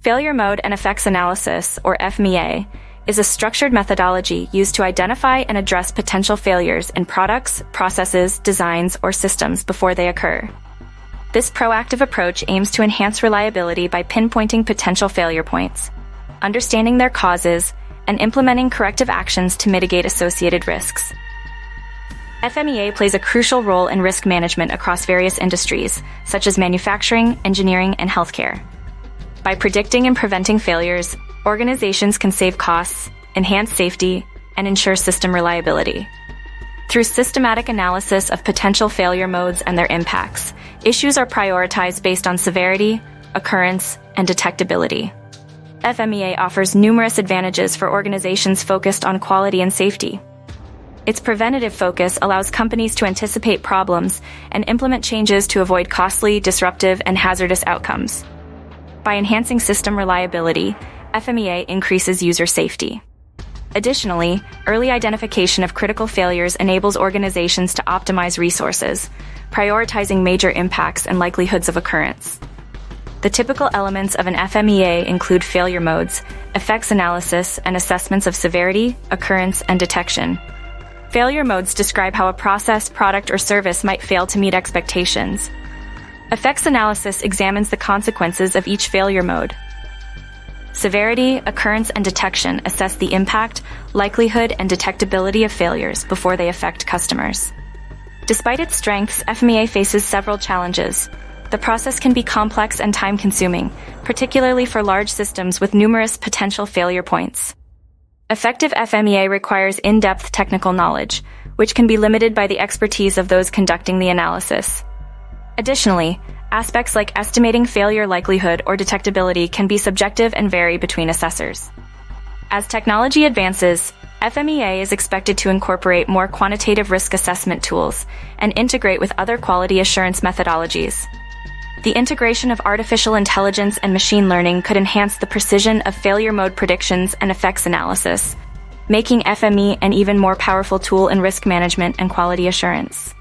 Failure mode and effects analysis, or FMEA, is a structured methodology used to identify and address potential failures in products, processes, designs, or systems before they occur. This proactive approach aims to enhance reliability by pinpointing potential failure points, understanding their causes, and implementing corrective actions to mitigate associated risks. FMEA plays a crucial role in risk management across various industries, such as manufacturing, engineering, and healthcare. By predicting and preventing failures, organizations can save costs, enhance safety, and ensure system reliability. Through systematic analysis of potential failure modes and their impacts, issues are prioritized based on severity, occurrence, and detectability. FMEA offers numerous advantages for organizations focused on quality and safety. Its preventative focus allows companies to anticipate problems and implement changes to avoid costly, disruptive, and hazardous outcomes. By enhancing system reliability, FMEA increases user safety. Additionally, early identification of critical failures enables organizations to optimize resources, prioritizing major impacts and likelihoods of occurrence. The typical elements of an FMEA include failure modes, effects analysis, and assessments of severity, occurrence, and detection. Failure modes describe how a process, product, or service might fail to meet expectations. Effects analysis examines the consequences of each failure mode. Severity, occurrence, and detection assess the impact, likelihood, and detectability of failures before they affect customers. Despite its strengths, FMEA faces several challenges. The process can be complex and time-consuming, particularly for large systems with numerous potential failure points. Effective FMEA requires in-depth technical knowledge, which can be limited by the expertise of those conducting the analysis. Additionally, aspects like estimating failure likelihood or detectability can be subjective and vary between assessors. As technology advances, FMEA is expected to incorporate more quantitative risk assessment tools and integrate with other quality assurance methodologies. The integration of artificial intelligence and machine learning could enhance the precision of failure mode predictions and effects analysis, making FME an even more powerful tool in risk management and quality assurance.